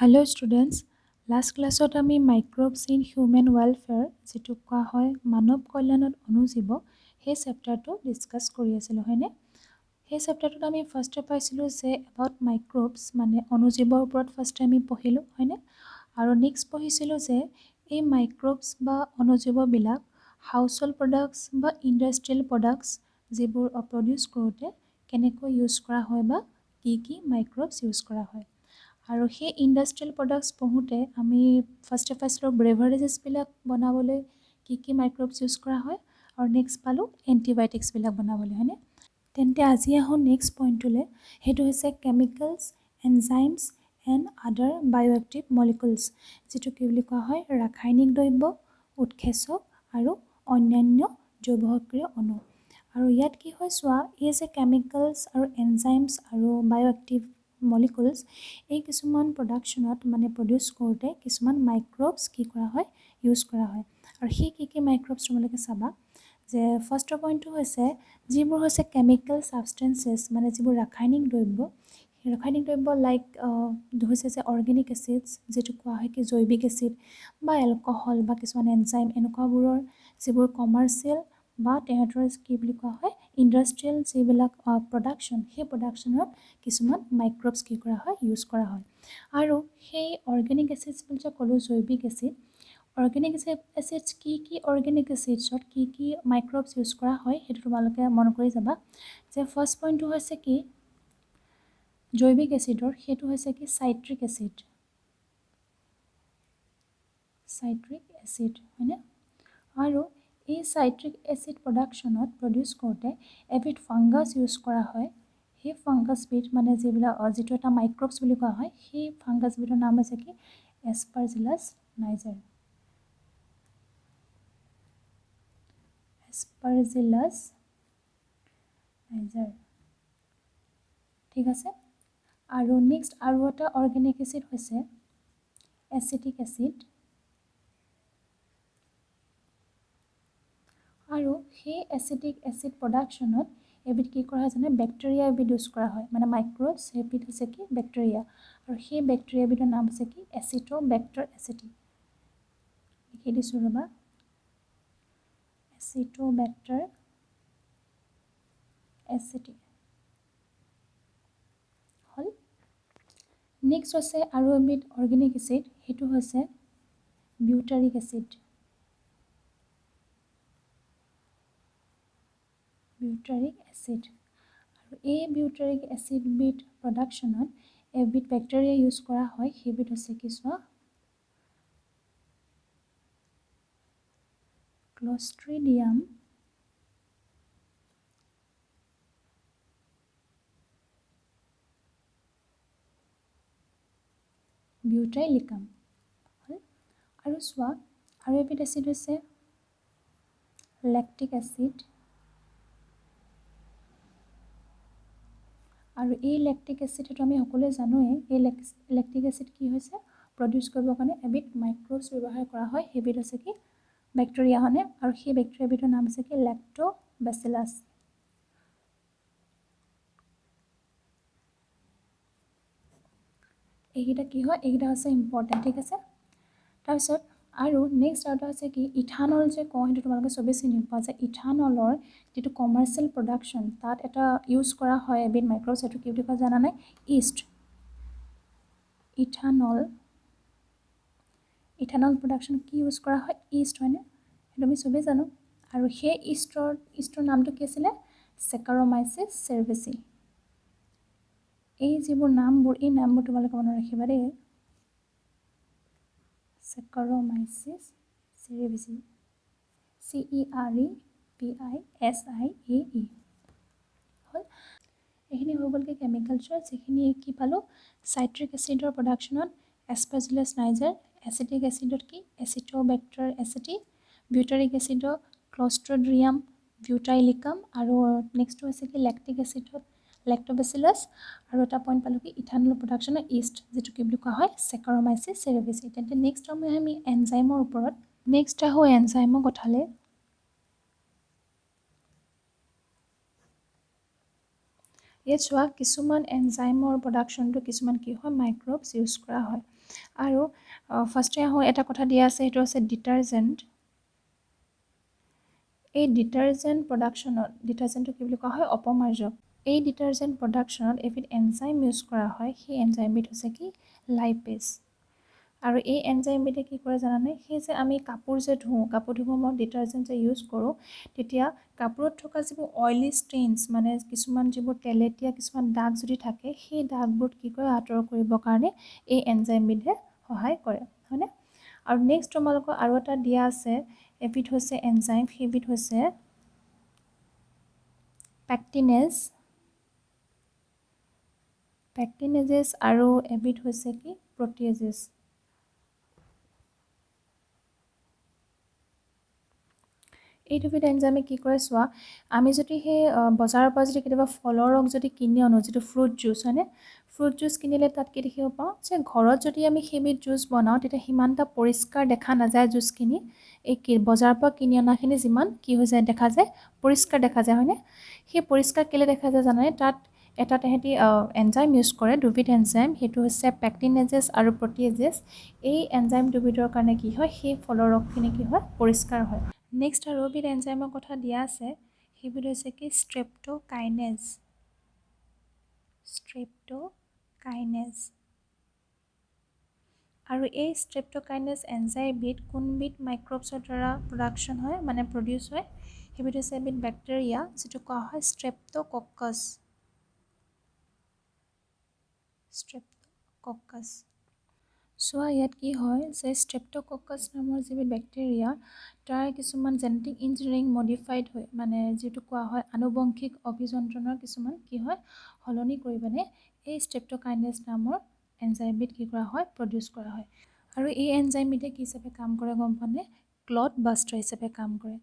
Hello students, last classত আমি microbes in human welfare যেটো কোৱা হয় মানৱ কল্যাণত অণুজীৱ সেই চেপ্টাৰটো ডিসকাস কৰি আছিলোঁ হয়নে সেই চেপ্টাৰটোত আমি ফাৰ্ষ্ট পাইছিলোঁ যে about microbes মানে অণুজীৱৰ ওপৰত ফাৰ্ষ্ট আমি পঢ়িলোঁ হয়নে আৰু নেক্সট পঢ়িছিলোঁ যে এই microbes বা অণুজীৱবিলাক হাউসহোল্ড প্ৰডাক্টস বা ইন্ডাষ্ট্ৰিয়েল প্ৰডাক্টস যিবোৰ প্ৰডিউস কৰোতে কেনেকৈ ইউজ কৰা হয় বা কি microbes ইউজ কৰা হয় আৰু সেই ইন্ডাষ্ট্ৰিয়েল প্ৰডাক্টস পঢ়োতে আমি ফাৰ্ষ্ট পাইছিলোঁ ব্ৰেভাৰেজেছবিলাক বনাবলৈ কি মাইক্ৰবছ ইউজ কৰা হয় আৰু নেক্সট পালোঁ এণ্টিবায়টিক্সবিলাক বনাবলৈ হয়নে তেন্তে আজি আহোঁ নেক্সট পইণ্টটোলৈ সেইটো হৈছে chemicals enzymes and other bioactive molecules যিটো কি বুলি কোৱা হয় ৰাসায়নিক দ্ৰব্য উৎসেচক আৰু অন্যান্য জৈৱ সক্ৰিয় অণু আৰু ইয়াত কি হয় চোৱা এই যে কেমিকেলছ আৰু এনজাইমছ আৰু বায়'এক্টিভ মলিকুলছ এই কিছুমান প্ৰডাকশ্যনত মানে প্ৰডিউচ কৰোঁতে কিছুমান মাইক্ৰবছ কি কৰা হয় ইউজ কৰা হয় আৰু সেই কি মাইক্ৰবছ তোমালোকে চাবা যে ফাৰ্ষ্ট পইণ্টটো হৈছে যিবোৰ হৈছে কেমিকেল ছাবষ্টেন্সেছ মানে যিবোৰ ৰাসায়নিক দ্ৰব্য সেই ৰাসায়নিক দ্ৰব্য লাইক হৈছে যে অৰ্গেনিক এচিডছ যিটো কোৱা হয় কি জৈৱিক এচিড বা এলকহল বা কিছুমান এনজাইম এনেকুৱাবোৰৰ যিবোৰ কমাৰ্চিয়েল বা তেহেঁতৰ কি বুলি কোৱা হয় ইণ্ডাষ্ট্ৰিয়েল যিবিলাক প্ৰডাকশ্যন সেই প্ৰডাকশ্যনত কিছুমান মাইক্ৰবছ কি কৰা হয় ইউজ কৰা হয় আৰু সেই অৰ্গেনিক এচিডছ বুলি যে ক'লোঁ জৈৱিক এচিড অৰ্গেনিক এচিডছ কি অৰ্গেনিক এচিডছত কি মাইক্ৰবছ ইউজ কৰা হয় সেইটো তোমালোকে মন কৰি যাবা যে ফাৰ্ষ্ট পইণ্টটো হৈছে কি জৈৱিক এচিডৰ সেইটো হৈছে কি চাইট্ৰিক এচিড হয়নে আৰু এই চাইট্ৰিক এচিড প্ৰডাকশ্যনত প্ৰডিউচ কৰোঁতে এবিধ ফাংগাছ ইউজ কৰা হয় সেই ফাংগাছবিধ মানে যিটো এটা মাইক্ৰবছ বুলি কোৱা হয় সেই ফাংগাছবিধৰ নাম হৈছে কি এস্পাৰজিলাছ নাইজাৰ ঠিক আছে আৰু নেক্সট আৰু এটা অৰ্গেনিক এচিড হৈছে এচিটিক এচিড আৰু সেই এচিটিক এচিড প্ৰডাকশ্যনত এবিধ কি কৰা হয় জানে বেক্টেৰিয়া এবিধ ইউজ কৰা হয় মানে মাইক্ৰবছ এবিধ হৈছে কি বেক্টেৰিয়া আৰু সেই বেক্টেৰিয়াবিধৰ নাম হৈছে কি এচিটোবেক্টাৰ এচিটি লিখি দিছোঁ ৰ'বা এচিটোবেক্টাৰ এচিটি হ'ল নেক্সট হৈছে আৰু এবিধ অৰ্গেনিক এচিড সেইটো হৈছে বিউটাৰিক এচিড আৰু এই বিউটাৰিক এচিডবিধ প্ৰডাকশ্যনত এবিধ বেক্টেৰিয়া ইউজ কৰা হয় সেইবিধ হৈছে কি চোৱা ক্লষ্ট্ৰিডিয়াম বিউটাইলিকাম হ'ল আৰু চোৱা আৰু এবিধ এচিড হৈছে লেক্টিক এচিড আৰু এই লেক্টিক এচিড সেইটো আমি সকলোৱে জানোৱেই এই লেক্টিক এচিড কি হৈছে প্ৰডিউচ কৰিবৰ কাৰণে এবিধ মাইক্ৰবছ ব্যৱহাৰ কৰা হয় সেইবিধ হৈছে কি বেক্টেৰিয়া হয়নে আৰু সেই বেক্টেৰিয়াবিধৰ নাম হৈছে কি লেক্টোবেচিলাছ এইকেইটা কি হয় এইকেইটা হৈছে ইম্পৰ্টেণ্ট ঠিক আছে তাৰপিছত আৰু নেক্সট আৰু এটা হৈছে কি ইথানল যে কওঁ সেইটো তোমালোকে চবেই চিনি পোৱা যে ইথানলৰ যিটো কমাৰ্চিয়েল প্ৰডাকশ্যন তাত এটা ইউজ কৰা হয় এবিধ মাইক্ৰবছ সেইটো কি বুলি কয় জানা নাই ইষ্ট ইথানল প্ৰডাকশ্যন কি ইউজ কৰা হয় ইষ্ট হয়নে সেইটো আমি চবেই জানো আৰু সেই ইষ্টৰ নামটো কি আছিলে চেকাৰ'মাইচিছ চেৰভেচি এই যিবোৰ নামবোৰ এই নামবোৰ তোমালোকে মনত ৰাখিবা দেই চেকাৰ'মাইচিছ চেৰভেচি CEREPISIAE হ'ল এইখিনি হৈ গ'লগৈ কেমিকেলছৰ যিখিনি কি পালোঁ চাইট্ৰিক এচিডৰ প্ৰডাকশ্যনত এস্পাৰজিলাছ নাইজাৰ এচিটিক এচিডত কি এচিটোবেক্টাৰ এচিটি বিউটাৰিক এচিডত ক্লষ্ট্ৰিডিয়াম বিউটাইলিকাম আৰু নেক্সটটো হৈছে কি লেক্টিক এচিডত লেক্টোবেচিলাছ আৰু এটা পইণ্ট পালোঁ কি ইথানল প্ৰডাকশ্যনৰ ইষ্ট যিটো কি বুলি কোৱা হয় চেকাৰ'মাইচিছ চেৰভেচি তেন্তে নেক্সট আমি এনজাইমৰ ওপৰত নেক্সট আহোঁ এনজাইমৰ কথালৈ ইয়াত চোৱা কিছুমান এনজাইমৰ প্ৰডাকশ্যনটো কিছুমান কি হয় মাইক্ৰবছ ইউজ কৰা হয় আৰু ফাৰ্ষ্টে আহোঁ এটা কথা দিয়া আছে, সেইটো আছে ডিটাৰজেণ্ট। এই ডিটাৰজেণ্ট প্ৰডাকশ্যনত, ডিটাৰজেণ্টটো কি বুলি কোৱা হয়, অপমাৰ্জক। এই ডিটাৰজেণ্ট প্ৰডাকশ্যনত এবিধ এনজাইম ইউজ কৰা হয়, সেই এনজাইমবিধ হৈছে কি, লাইপেজ। আৰু এই এনজাইমবিধে কি কৰে জানানে, সেই যে আমি কাপোৰ যে ধুওঁ, কাপোৰ ধুব সময়ত ডিটাৰজেণ্ট যে ইউজ কৰোঁ, তেতিয়া কাপোৰত থকা যিবোৰ অইলি ষ্টেইনছ, মানে কিছুমান যিবোৰ তেলেতীয়া কিছুমান দাগ যদি থাকে, সেই দাগবোৰ কি কৰে, আঁতৰ কৰিবৰ কাৰণে এই এনজাইমবিধে সহায় কৰে, হয়নে? আৰু নেক্সট তোমালোকৰ আৰু এটা দিয়া আছে, এবিধ হৈছে এনজাইম, সেইবিধ হৈছে পেক্টিনেজেছ আৰু এবিধ হৈছে কি, প্ৰটিয়েজেছ। এই দুবিধ এনজাইমে কি কৰে চোৱা, আমি যদি সেই বজাৰৰ পৰা যদি কেতিয়াবা ফলৰ ৰস যদি কিনি আনো, যিটো ফ্ৰুট জুচ, হয়নে, ফ্ৰুট জুচ কিনিলে তাত কি দেখিব পাওঁ যে ঘৰত যদি আমি সেইবিধ জুচ বনাওঁ, তেতিয়া সিমান এটা পৰিষ্কাৰ দেখা নাযায় জুচখিনি। এই বজাৰৰ পৰা কিনি অনাখিনি যিমান কি হৈ যায়, দেখা যায় পৰিষ্কাৰ দেখা যায়, হয়নে? সেই পৰিষ্কাৰ কেলৈ দেখা যায় জানানে, তাত এটা তেহেঁতি এনজাইম ইউজ কৰে, দুবিধ এনজাইম, সেইটো হৈছে পেক্টিনেজেছ আৰু প্ৰটিয়েজেছ। এই এনজাইম দুবিধৰ কাৰণে কি হয়, সেই ফলৰ ৰসখিনি কি হয়, পৰিষ্কাৰ হয়। নেক্সট আৰু এবিধ এনজাইমৰ কথা দিয়া আছে, সেইবিধ হৈছে কি, ষ্ট্ৰেপ্টোকাইনেজ। আৰু এই ষ্ট্ৰেপ্টোকাইনেজ এনজাইমবিধ কোনবিধ মাইক্ৰবছৰ দ্বাৰা প্ৰডাকশ্যন হয়, মানে প্ৰডিউচ হয়, সেইবিধ হৈছে এবিধ বেক্টেৰিয়া, যিটো কোৱা হয় ষ্ট্ৰেপ্টোকক্কাছ। চোৱা ইয়াত কি হয় যে ষ্ট্ৰেপ্টোকক্কাছ নামৰ যিবিধ বেক্টেৰিয়া, তাৰ কিছুমান জেনেটিক ইঞ্জিনিয়াৰিং মডিফাইড হৈ, মানে যিটো কোৱা হয় আনুবংশিক অভিযন্ত্ৰণৰ কিছুমান কি হয়, সলনি কৰি পিনে এই ষ্ট্ৰেপ্টোকাইনেজ নামৰ এনজাইমবিধ কি কৰা হয়, প্ৰডিউচ কৰা হয়। আৰু এই এনজাইমবিধে কি হিচাপে কাম কৰে গম পোৱানে, ক্লট বাষ্টাৰ হিচাপে কাম কৰে।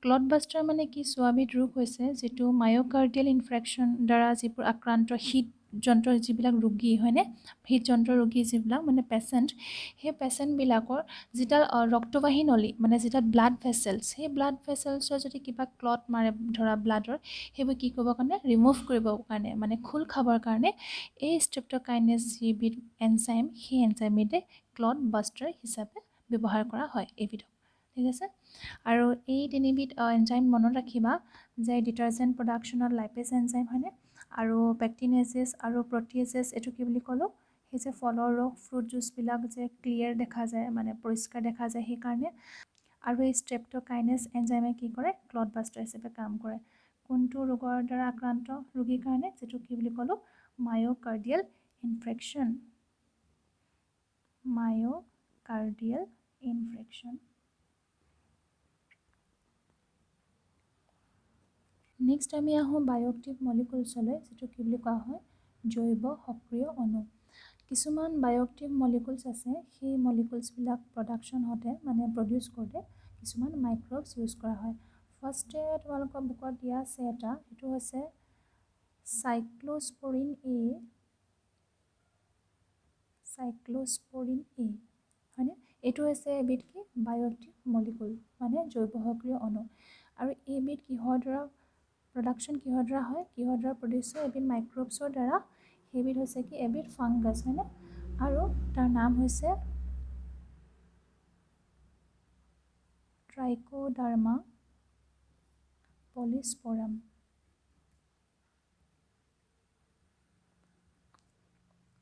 ক্লট বাষ্টাৰ মানে কি, চোৱাবিধ ৰোগ হৈছে যিটো মায়'কাৰ্ডিয়েল ইনফ্ৰেকশ্যন দ্বাৰা যিবোৰ আক্ৰান্ত হৃদযন্ত্ৰ যিবিলাক ৰোগী, হয়নে, হৃদযন্ত্ৰ ৰোগী যিবিলাক মানে পেচেণ্ট, সেই পেচেণ্টবিলাকৰ যিডাল ৰক্তবাহী নলী, মানে যিডাল ব্লাড ভেচেলছ, সেই ব্লাড ভেচেলছৰ যদি কিবা ক্লট মাৰে ধৰা ব্লাডৰ, সেইবোৰ কি কৰিবৰ কাৰণে, ৰিমুভ কৰিবৰ কাৰণে, মানে খোল খাবৰ কাৰণে এই ষ্ট্ৰেপ্টোকাইনেজ যিবিধ এনজাইম, সেই এনজাইমবিধে ক্লট বাষ্টাৰ হিচাপে ব্যৱহাৰ কৰা হয় এইবিধক, ঠিক আছে। আৰু এই তিনিবিধ এনজাইম মনত ৰাখিবা যে ডিটাৰজেণ্ট প্ৰডাকশ্যনত লাইপেজ এনজাইম, হয়নে, আৰু পেক্টিনেজেছ আৰু প্ৰটিয়েজেছ, এইটো কি বুলি ক'লোঁ, সেই যে ফলৰ ৰস, ফ্ৰুট জুচবিলাক যে ক্লিয়াৰ দেখা যায়, মানে পৰিষ্কাৰ দেখা যায় সেইকাৰণে। আৰু এই ষ্ট্ৰেপ্টোকাইনেজ এনজাইমে কি কৰে, ক্লট বাষ্টাৰ হিচাপে কাম কৰে। কোনটো ৰোগৰ দ্বাৰা আক্ৰান্ত ৰোগীৰ কাৰণে, যিটো কি বুলি ক'লোঁ, মায়'কাৰ্ডিয়েল ইনফ্ৰেকশ্যন। নেক্সট আমি আহোঁ বায়'এক্টিভ মলিকুলছলৈ, যিটো কি বুলি কোৱা হয়, জৈৱ সক্ৰিয় অণু। কিছুমান বায়'এক্টিভ মলিকুলছ আছে, সেই মলিকুলছবিলাক প্ৰডাকশ্যন হওঁতে, মানে প্ৰডিউচ কৰোঁতে কিছুমান মাইক্ৰবছ ইউজ কৰা হয়। ফাৰ্ষ্টে তোমালোকৰ বুকত দিয়া আছে এটা, সেইটো হৈছে চাইক্লোস্পৰিন এ, হয়নে, এইটো হৈছে এবিধ কি, বায়'এক্টিভ মলিকুল, মানে জৈৱ সক্ৰিয় অণু। আৰু এইবিধ কিহৰ দ্বাৰা প্ৰডাকশ্যন, কিহৰ দ্বাৰা হয়, কিহৰ দ্বাৰা প্ৰডিউচ হয়, এবিধ মাইক্ৰবছৰ দ্বাৰা। সেইবিধ হৈছে কি, এবিধ ফাংগাছ, হয়নে, আৰু তাৰ নাম হৈছে ট্ৰাইকোডাৰ্মা পলিস্প'ৰাম।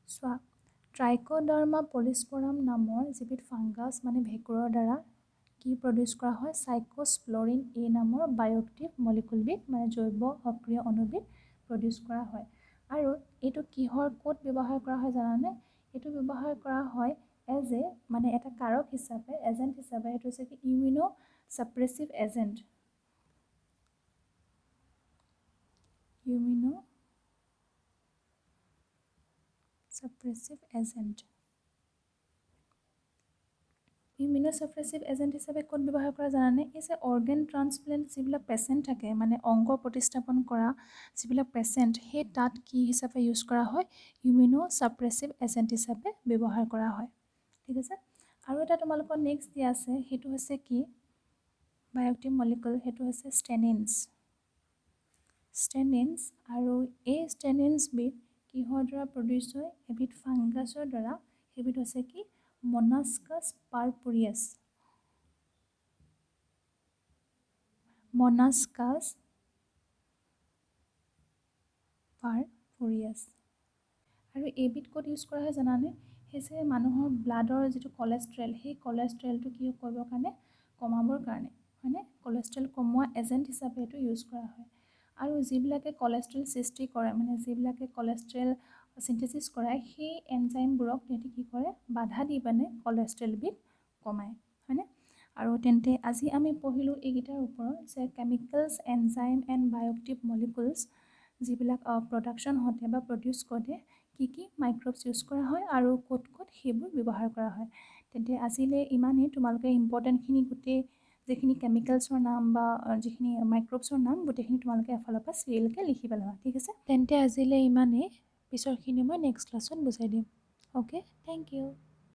চোৱা, ট্ৰাইকোডাৰ্মা পলিস্প'ৰাম নামৰ যিবিধ ফাংগাছ, মানে ভেঁকুৰৰ দ্বাৰা কি প্ৰডিউচ কৰা হয়, চাইক্লোস্পৰিন এ নামৰ বায়'এক্টিভ মলিকুলবিধ, মানে জৈৱ সক্ৰিয় অণুবিধ প্ৰডিউচ কৰা হয়। আৰু এইটো কিহৰ ক'ত ব্যৱহাৰ কৰা হয় জানানে, এইটো ব্যৱহাৰ কৰা হয় এজ এ, মানে এটা কাৰক হিচাপে, এজেণ্ট হিচাপে, সেইটো হৈছে কি, ইমিউনো ছাপ্ৰেছিভ এজেণ্ট। ইমিউনোছাপ্ৰেছিভ এজেণ্ট হিচাপে ক'ত ব্যৱহাৰ কৰা জানানে, এই যে অৰ্গেন ট্ৰান্সপ্লেণ্ট যিবিলাক পেচেণ্ট থাকে, মানে অংগ প্ৰতিস্থাপন কৰা যিবিলাক পেচেণ্ট, সেই তাত কি হিচাপে ইউজ কৰা হয়, ইমিউনোছাপ্ৰেছিভ এজেণ্ট হিচাপে ব্যৱহাৰ কৰা হয়, ঠিক আছে। আৰু এটা তোমালোকৰ নেক্সট দিয়া আছে, সেইটো হৈছে কি, বায়'এক্টিভ মলিকুল, সেইটো হৈছে ষ্টেনিনছ। আৰু এই ষ্টেনিনছবিধ কিহৰ দ্বাৰা প্ৰডিউচ হয় এবিধ ফাংগাছৰ দ্বাৰা সেইবিধ হৈছে কি মনাস্কাছ পাৰপুৰিয়াছ মনাস্কাছ পাৰপুৰিয়াছ আৰু এইবিধ ক'ত ইউজ কৰা হয় জানানে সেই যে মানুহৰ ব্লাডৰ যিটো কলেষ্ট্ৰল সেই কলেষ্ট্ৰলটো কি কৰিবৰ কাৰণে কমাবৰ কাৰণে হয়নে কলেষ্ট্ৰল কমোৱা এজেণ্ট হিচাপে এইটো ইউজ কৰা হয় আৰু যিবিলাকে কলেষ্ট্ৰল সৃষ্টি কৰে মানে যিবিলাকে কলেষ্ট্ৰল সিনথেসিস কৰায় সেই এনজাইমবোৰক তেহেঁতি কি কৰে বাধা দি মানে কলেষ্ট্ৰলবিধ কমায় হয়নে আৰু তেন্তে আজি আমি পঢ়িলোঁ এইকেইটাৰ ওপৰত যে chemicals enzyme and bioactive molecules যিবিলাক প্ৰডাকশ্যন হওঁতে বা প্ৰডিউচ কৰোঁতে কি মাইক্ৰবছ ইউজ কৰা হয় আৰু ক'ত ক'ত সেইবোৰ ব্যৱহাৰ কৰা হয় তেন্তে আজিলৈ ইমানেই তোমালোকে ইম্পৰ্টেণ্টখিনি গোটেই যিখিনি কেমিকেলছৰ নাম বা যিখিনি মাইক্ৰবছৰ নাম গোটেইখিনি তোমালোকে এফালৰ পৰা চিৰিয়েলকৈ লিখি পেলাবা ঠিক আছে তেন্তে আজিলৈ ইমানেই পিছৰখিনি মই নেক্সট ক্লাছত বুজাই দিম অ'কে থেংক ইউ